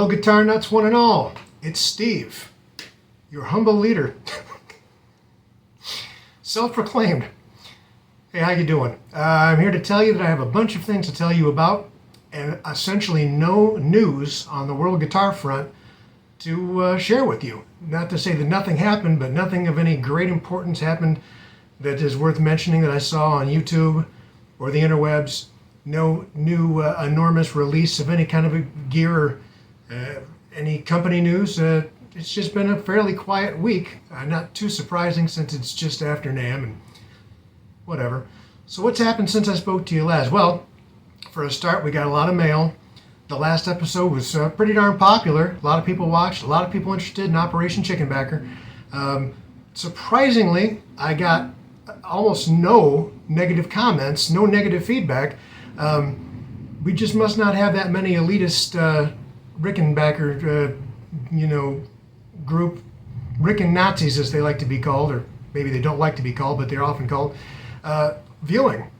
Hello, guitar nuts, one and all. It's Steve, your humble leader, self-proclaimed. Hey, how you doing? I'm here to tell you that I have a bunch of things to tell you about, and essentially no news on the world guitar front to share with you. Not to say that nothing happened, but nothing of any great importance happened that is worth mentioning that I saw on YouTube or the interwebs. No new enormous release of any kind of gear or any company news. It's just been a fairly quiet week. Not too surprising since it's just after NAMM and whatever. So what's happened since I spoke to you last? Well, for a start, we got a lot of mail. The last episode was pretty darn popular. A lot of people watched, a lot of people interested in Operation Chickenbacker. Surprisingly, I got almost no negative comments, no negative feedback. We just must not have that many elitist Rickenbacker, group, Ricken Nazis as they like to be called, or maybe they don't like to be called, but they're often called, viewing.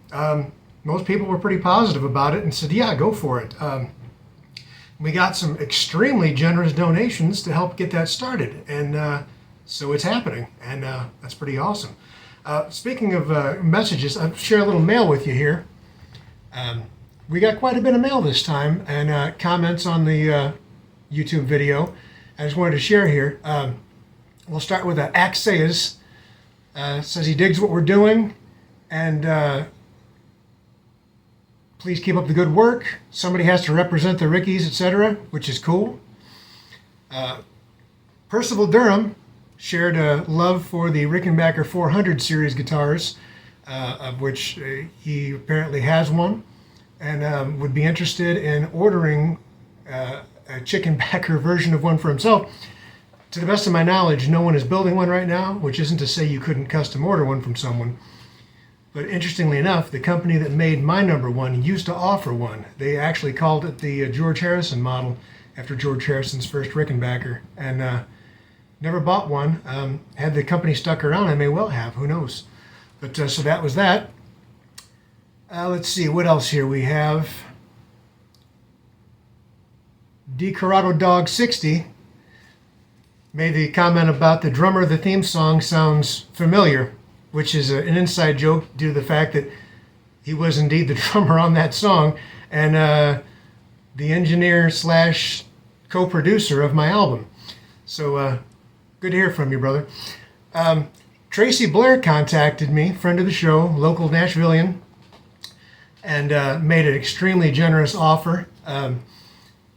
Most people were pretty positive about it and said, yeah, go for it. We got some extremely generous donations to help get that started, and so it's happening, and that's pretty awesome. Speaking of messages, I'll share a little mail with you here. We got quite a bit of mail this time, and comments on the YouTube video. I just wanted to share here. We'll start with Axeus. Says he digs what we're doing, and please keep up the good work. Somebody has to represent the Rickies, etc., which is cool. Percival Durham shared a love for the Rickenbacker 400 series guitars, of which he apparently has one, and would be interested in ordering a Chickenbacker version of one for himself. To the best of my knowledge, no one is building one right now, which isn't to say you couldn't custom order one from someone. But interestingly enough, the company that made my number one used to offer one. They actually called it the George Harrison model after George Harrison's first Rickenbacker, and never bought one. Had the company stuck around, I may well have, who knows. But so that was that. Let's see, what else here we have. DeCorado Dog 60 made the comment about the drummer of the theme song sounds familiar, which is an inside joke due to the fact that he was indeed the drummer on that song and the engineer slash co-producer of my album. So good to hear from you, brother. Tracy Blair contacted me, friend of the show, local Nashvilleian, and made an extremely generous offer,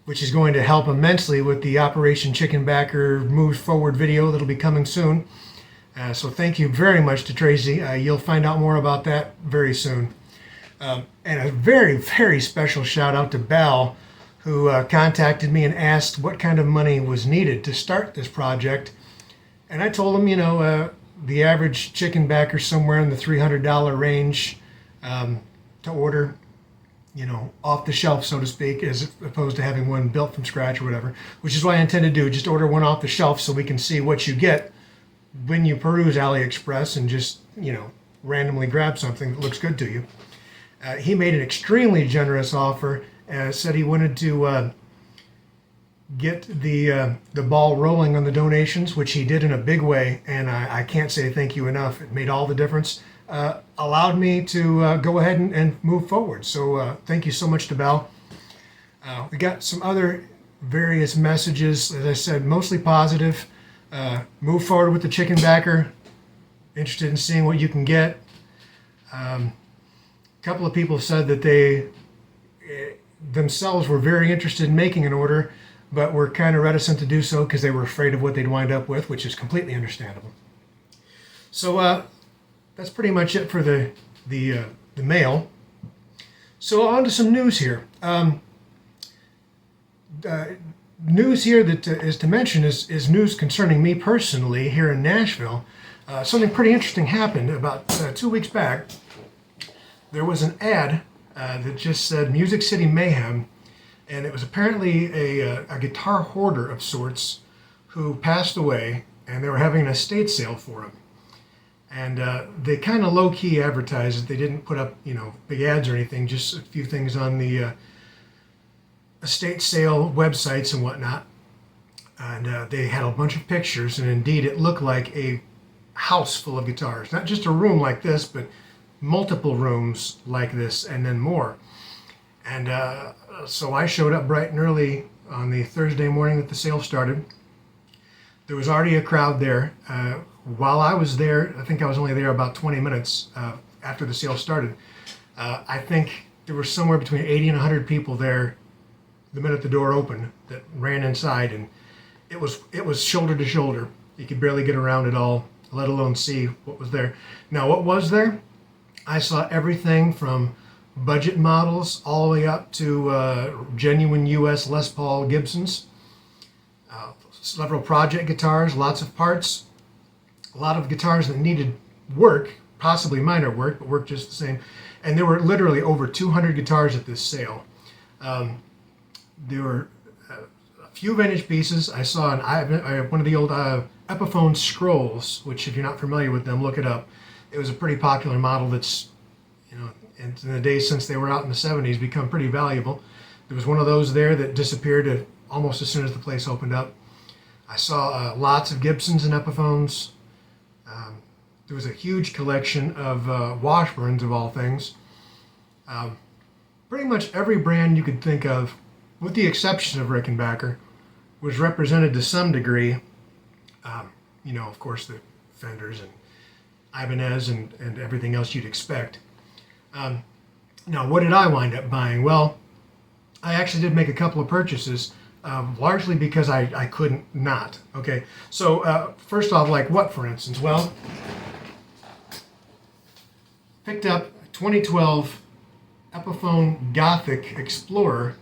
which is going to help immensely with the Operation Chickenbacker Moves Forward video that'll be coming soon. So thank you very much to Tracy. You'll find out more about that very soon. And a very, very special shout out to Bal, who contacted me and asked what kind of money was needed to start this project. And I told him, the average Chickenbacker somewhere in the $300 range to order, off the shelf, so to speak, as opposed to having one built from scratch or whatever, which is what I intend to do, just order one off the shelf so we can see what you get when you peruse AliExpress and just, randomly grab something that looks good to you. He made an extremely generous offer, said he wanted to get the ball rolling on the donations, which he did in a big way, and I can't say thank you enough. It made all the difference. Allowed me to go ahead and move forward. So thank you so much to Bal. We got some other various messages, as I said, mostly positive. Move forward with the Chickenbacker. Interested in seeing what you can get. A couple of people said that they themselves were very interested in making an order, but were kind of reticent to do so because they were afraid of what they'd wind up with, which is completely understandable. So that's pretty much it for the mail. So on to some news here. News here that is to mention is news concerning me personally here in Nashville. Something pretty interesting happened about 2 weeks back. There was an ad that just said Music City Mayhem, and it was apparently a guitar hoarder of sorts who passed away, and they were having an estate sale for him. And they kind of low-key advertised it. They didn't put up, big ads or anything, just a few things on the estate sale websites and whatnot, and they had a bunch of pictures, and indeed it looked like a house full of guitars. Not just a room like this, but multiple rooms like this, and then more. And so I showed up bright and early on the Thursday morning that the sale started. There was already a crowd there. While I was there, I think I was only there about 20 minutes after the sale started. I think there were somewhere between 80 and 100 people there the minute the door opened that ran inside, and it was shoulder to shoulder. You could barely get around at all, let alone see what was there. Now, what was there? I saw everything from budget models all the way up to genuine US Les Paul Gibsons, several project guitars, lots of parts, a lot of guitars that needed work, possibly minor work, but worked just the same. And there were literally over 200 guitars at this sale. There were a few vintage pieces. I saw one of the old Epiphone Scrolls, which if you're not familiar with them, look it up. It was a pretty popular model that's, in the days since they were out in the 70s, become pretty valuable. There was one of those there that disappeared almost as soon as the place opened up. I saw lots of Gibsons and Epiphones. There was a huge collection of Washburns, of all things. Pretty much every brand you could think of, with the exception of Rickenbacker, was represented to some degree. Of course, the Fenders and Ibanez and everything else you'd expect. Now, what did I wind up buying? Well, I actually did make a couple of purchases, largely because I couldn't not. Okay, so first off, like what, for instance? Well, picked up a 2012 Epiphone Gothic Explorer.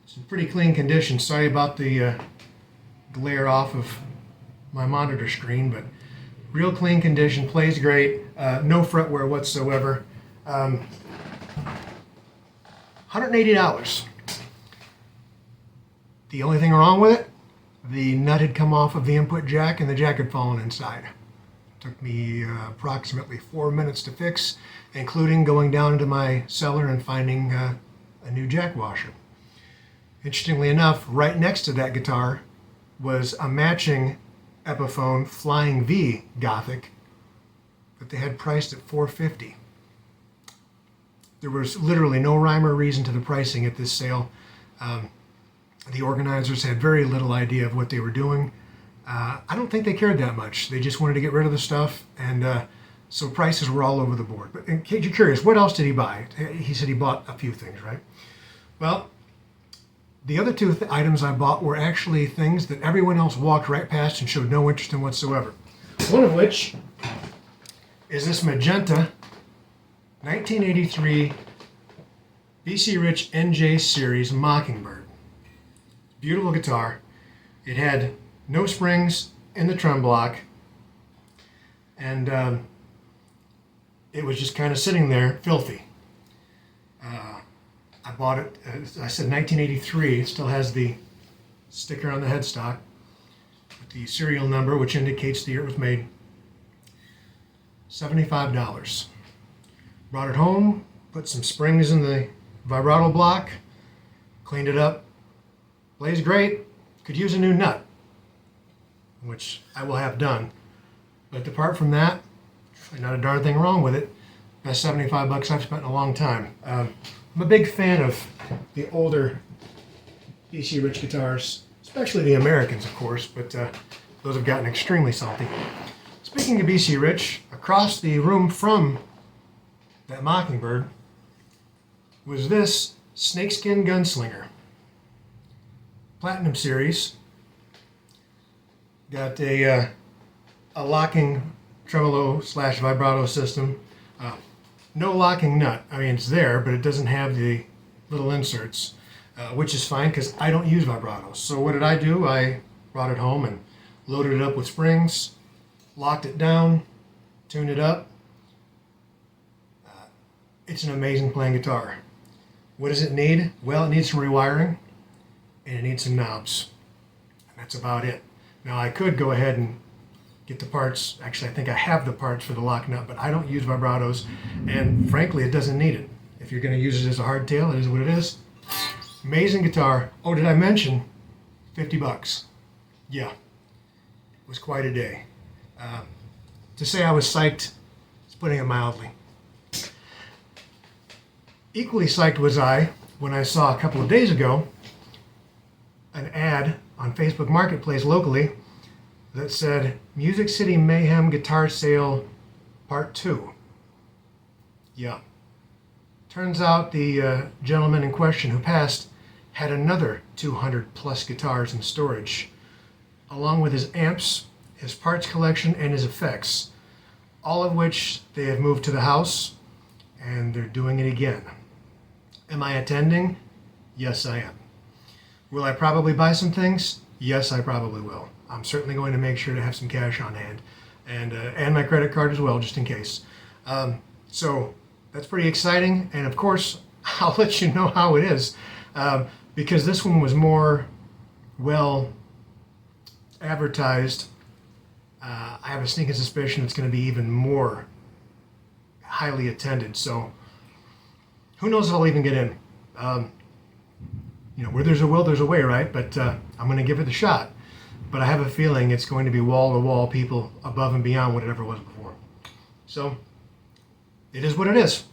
It's in pretty clean condition. Sorry about the glare off of my monitor screen, but real clean condition, plays great, no fretwear whatsoever. $180. The only thing wrong with it, the nut had come off of the input jack and the jack had fallen inside. It took me approximately 4 minutes to fix, including going down into my cellar and finding a new jack washer. Interestingly enough, right next to that guitar was a matching Epiphone Flying V Gothic that they had priced at $450. There was literally no rhyme or reason to the pricing at this sale. The organizers had very little idea of what they were doing. I don't think they cared that much. They just wanted to get rid of the stuff, and so prices were all over the board. But in case you're curious, what else did he buy? He said he bought a few things, right? Well, the other two items I bought were actually things that everyone else walked right past and showed no interest in whatsoever. One of which is this magenta 1983 BC Rich NJ Series Mockingbird. Beautiful guitar. It had no springs in the trem block, and it was just kind of sitting there filthy. I bought it, I said 1983, it still has the sticker on the headstock with the serial number, which indicates the year it was made. $75. Brought it home, put some springs in the vibrato block, cleaned it up, plays great, could use a new nut, which I will have done. But apart from that, not a darn thing wrong with it. Best $75 I've spent in a long time. I'm a big fan of the older BC Rich guitars, especially the Americans, of course, but those have gotten extremely salty. Speaking of BC Rich, across the room from that Mockingbird was this Snakeskin Gunslinger. Platinum Series. Got a locking tremolo / vibrato system. No locking nut. I mean, it's there, but it doesn't have the little inserts, which is fine because I don't use vibratos. So what did I do? I brought it home and loaded it up with springs, locked it down, tuned it up. It's an amazing playing guitar. What does it need? Well, it needs some rewiring and it needs some knobs. And that's about it. Now I could go ahead and get the parts. Actually, I think I have the parts for the lock nut, but I don't use vibratos, and frankly, it doesn't need it. If you're going to use it as a hardtail, it is what it is. Amazing guitar. Oh, did I mention $50? Yeah, it was quite a day. To say I was psyched is putting it mildly. Equally psyched was I when I saw a couple of days ago an ad on Facebook Marketplace locally that said Music City Mayhem Guitar Sale Part 2. Yeah. Turns out the gentleman in question who passed had another 200 plus guitars in storage, along with his amps, his parts collection, and his effects, all of which they have moved to the house, and they're doing it again. Am I attending? Yes, I am. Will I probably buy some things? Yes, I probably will. I'm certainly going to make sure to have some cash on hand, and my credit card as well, just in case. So that's pretty exciting, and of course, I'll let you know how it is, because this one was more well advertised. I have a sneaking suspicion it's going to be even more highly attended. So who knows if I'll even get in. Where there's a will, there's a way, right? But I'm going to give it a shot. But I have a feeling it's going to be wall-to-wall people above and beyond what it ever was before. So it is what it is.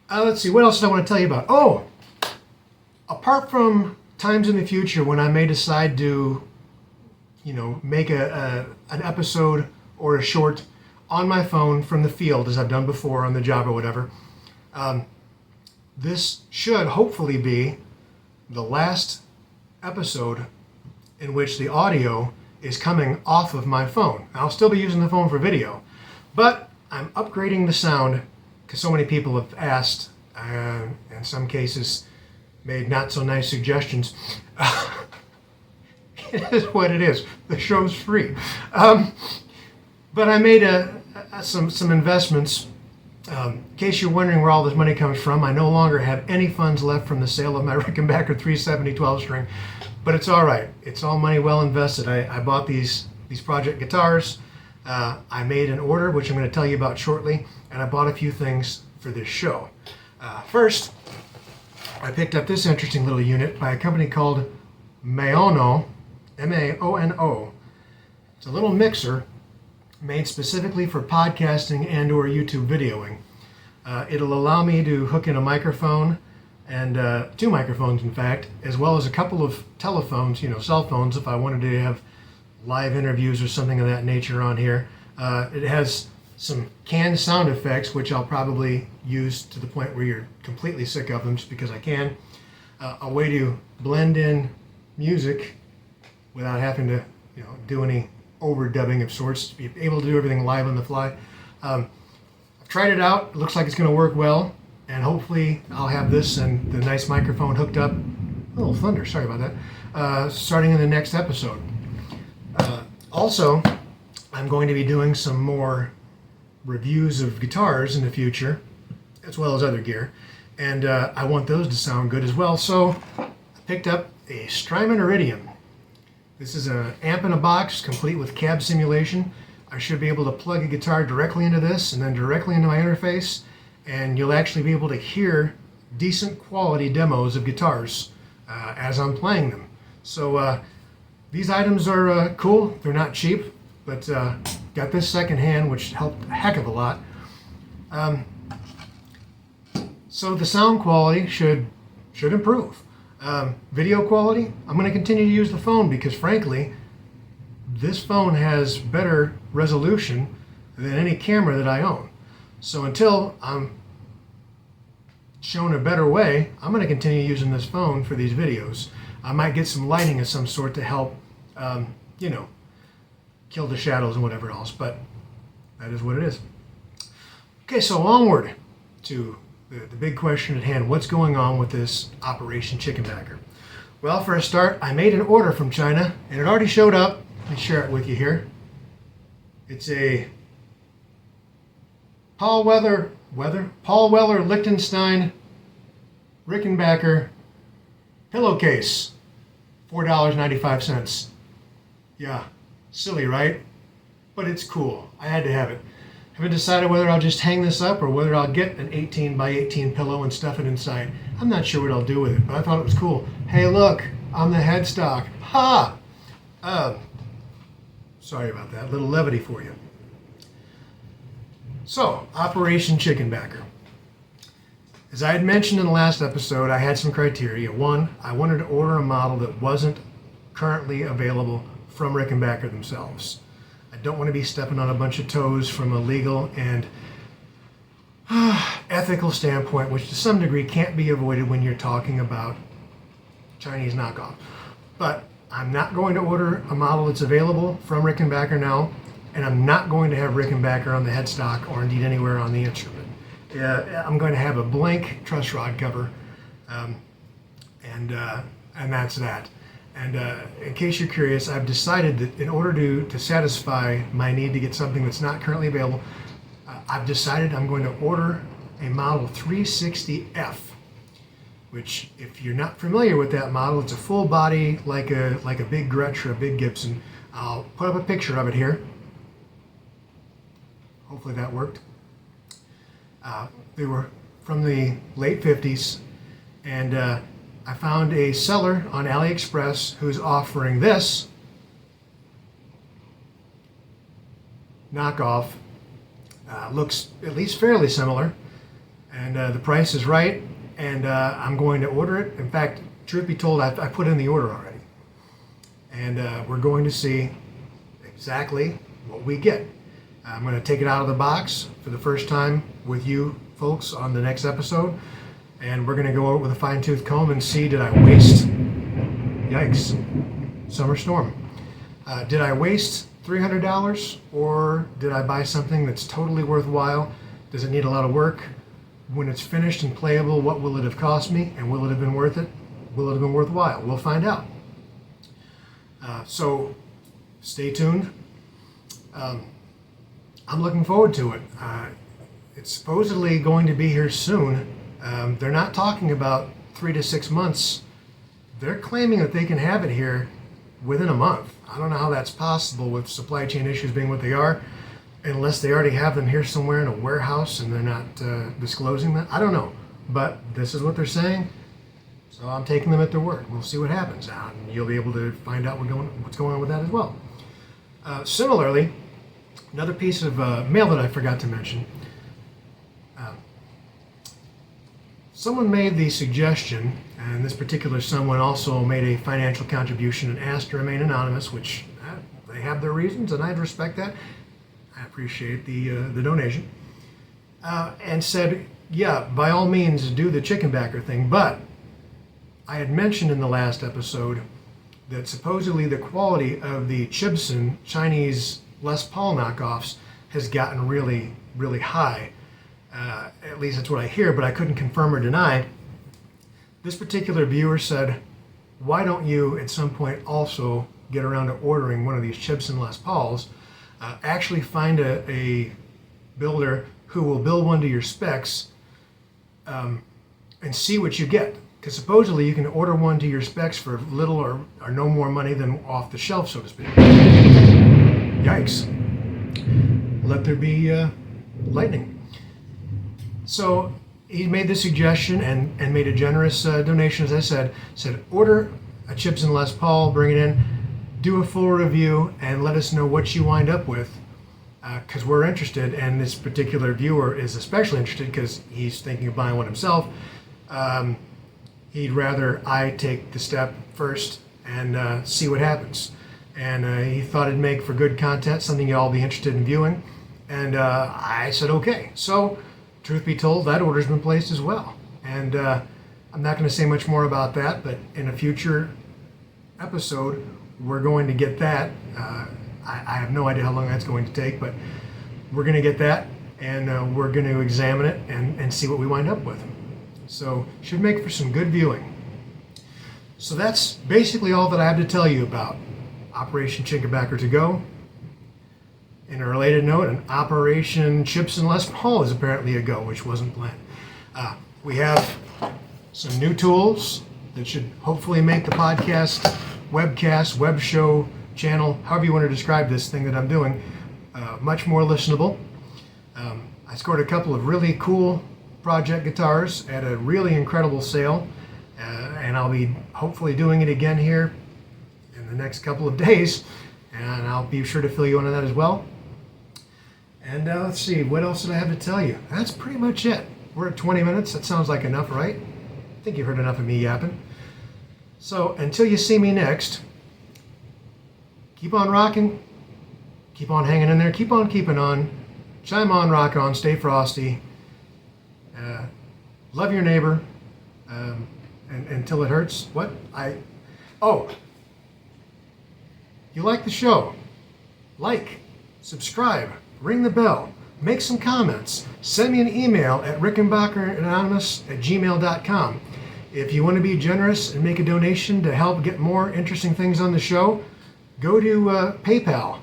Let's see, what else did I want to tell you about? Oh, apart from times in the future when I may decide to make an episode or a short on my phone from the field, as I've done before on the job or whatever. This should hopefully be the last episode in which the audio is coming off of my phone. I'll still be using the phone for video, but I'm upgrading the sound because so many people have asked, in some cases made not so nice suggestions. It is what it is. The show's free. But I made some investments. In case you're wondering where all this money comes from, I no longer have any funds left from the sale of my Rickenbacker 370 12-string, but it's all right. It's all money well invested. I bought these project guitars. I made an order, which I'm going to tell you about shortly, and I bought a few things for this show. First, I picked up this interesting little unit by a company called Maono, M-A-O-N-O. It's a little mixer made specifically for podcasting and or YouTube videoing. It'll allow me to hook in a microphone, and 2 microphones in fact, as well as a couple of telephones, cell phones, if I wanted to have live interviews or something of that nature on here. It has some canned sound effects, which I'll probably use to the point where you're completely sick of them, just because I can. A way to blend in music without having to do any overdubbing of sorts, to be able to do everything live on the fly. I've tried it out. It looks like it's going to work well, and hopefully I'll have this and the nice microphone hooked up. A little thunder, sorry about that. Starting in the next episode. Also, I'm going to be doing some more reviews of guitars in the future, as well as other gear, and I want those to sound good as well. So I picked up a Strymon Iridium. This is an amp in a box, complete with cab simulation. I should be able to plug a guitar directly into this and then directly into my interface, and you'll actually be able to hear decent quality demos of guitars as I'm playing them. So these items are cool. They're not cheap, but got this secondhand, which helped a heck of a lot. So the sound quality should improve. Video quality, I'm going to continue to use the phone because frankly, this phone has better resolution than any camera that I own. So until I'm shown a better way, I'm going to continue using this phone for these videos. I might get some lighting of some sort to help, kill the shadows and whatever else, but that is what it is. Okay, so onward to the big question at hand. What's going on with this Operation Chickenbacker? Well, for a start, I made an order from China, and it already showed up. Let me share it with you here. It's a Paul Weller Liechtenstein Rickenbacker pillowcase, $4.95. Yeah, silly, right? But it's cool. I had to have it. Haven't decided whether I'll just hang this up or whether I'll get an 18 by 18 pillow and stuff it inside. I'm not sure what I'll do with it, but I thought it was cool. Hey, look, I'm the headstock. Ha! Sorry about that. A little levity for you. So, Operation Chickenbacker. As I had mentioned in the last episode, I had some criteria. One, I wanted to order a model that wasn't currently available from Rickenbacker themselves. I don't want to be stepping on a bunch of toes from a legal and ethical standpoint, which to some degree can't be avoided when you're talking about Chinese knockoff. But I'm not going to order a model that's available from Rickenbacker now, and I'm not going to have Rickenbacker on the headstock or indeed anywhere on the instrument. I'm going to have a blank truss rod cover, and that's that. And in case you're curious, I've decided that in order to satisfy my need to get something that's not currently available, I've decided I'm going to order a model 360F, which, if you're not familiar with that model, it's a full body like a big Gretsch or a big Gibson. I'll put up a picture of it here. Hopefully that worked. They were from the late 50s, and I found a seller on AliExpress who's offering this knockoff. Looks at least fairly similar, and the price is right, and I'm going to order it. In fact, truth be told, I put in the order already, and we're going to see exactly what we get. I'm going to take it out of the box for the first time with you folks on the next episode, and we're going to go over with a fine-tooth comb and see, did I waste, yikes, summer storm, did I waste $300, or did I buy something that's totally worthwhile? Does it need a lot of work? When it's finished and playable, what will it have cost me, and will it have been worth it? Will it have been worthwhile? We'll find out. So stay tuned. I'm looking forward to it. It's supposedly going to be here soon. They're not talking about 3 to 6 months. They're claiming that they can have it here within a month. I don't know how that's possible with supply chain issues being what they are, unless they already have them here somewhere in a warehouse and they're not disclosing that. I don't know, but this is what they're saying, so I'm taking them at their word. We'll see what happens, and you'll be able to find out what's going on with that as well. Similarly, another piece of mail that I forgot to mention. Someone made the suggestion, and this particular someone also made a financial contribution and asked to remain anonymous, which they have their reasons, and I'd respect that. I appreciate the donation. And said, yeah, by all means do the Chickenbacker thing, but I had mentioned in the last episode that supposedly the quality of the Chibson Chinese Les Paul knockoffs has gotten really, really high. At least that's what I hear, but I couldn't confirm or deny. This particular viewer said, why don't you at some point also get around to ordering one of these Chibson Les Pauls? Actually find a builder who will build one to your specs, and see what you get. Because supposedly you can order one to your specs for little or no more money than off the shelf, so to speak. Yikes. Let there be lightning. So he made the suggestion and made a generous donation, as I said order a Chibson Les Paul, bring it in, do a full review, and let us know what you wind up with, because we're interested, and this particular viewer is especially interested because he's thinking of buying one himself. He'd rather I take the step first and see what happens. And he thought it'd make for good content, something you'll all be interested in viewing. And I said, okay. So, truth be told, that order's been placed as well. And I'm not going to say much more about that, but in a future episode, we're going to get that. I have no idea how long that's going to take, but we're going to get that, and we're going to examine it and see what we wind up with. So, should make for some good viewing. So that's basically all that I have to tell you about Operation Chickenbacker to go. In a related note, an Operation Chibson Les Paul is apparently a go, which wasn't planned. We have some new tools that should hopefully make the podcast, webcast, web show, channel, however you want to describe this thing that I'm doing, much more listenable. I scored a couple of really cool project guitars at a really incredible sale, and I'll be hopefully doing it again here in the next couple of days, and I'll be sure to fill you in on that as well. And let's see, what else did I have to tell you? That's pretty much it. We're at 20 minutes. That sounds like enough, right? I think you've heard enough of me yapping. So until you see me next, keep on rocking, keep on hanging in there, keep on keeping on, chime on, rock on, stay frosty, love your neighbor, and until it hurts. What? You like the show? Like, subscribe, ring the bell, make some comments, send me an email at rickenbackeranonymous@gmail.com. If you want to be generous and make a donation to help get more interesting things on the show, go to PayPal.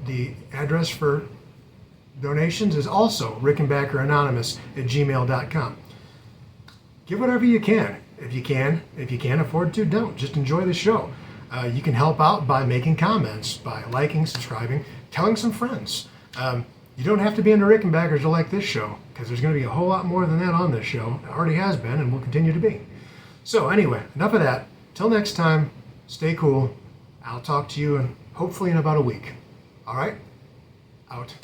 The address for donations is also rickenbackeranonymous@gmail.com. Give whatever you can. If you can't afford to, don't. Just enjoy the show. You can help out by making comments, by liking, subscribing, telling some friends. You don't have to be into Rickenbackers to like this show, because there's going to be a whole lot more than that on this show. It already has been and will continue to be. So anyway, enough of that. Till next time, stay cool. I'll talk to you hopefully in about a week. All right? Out.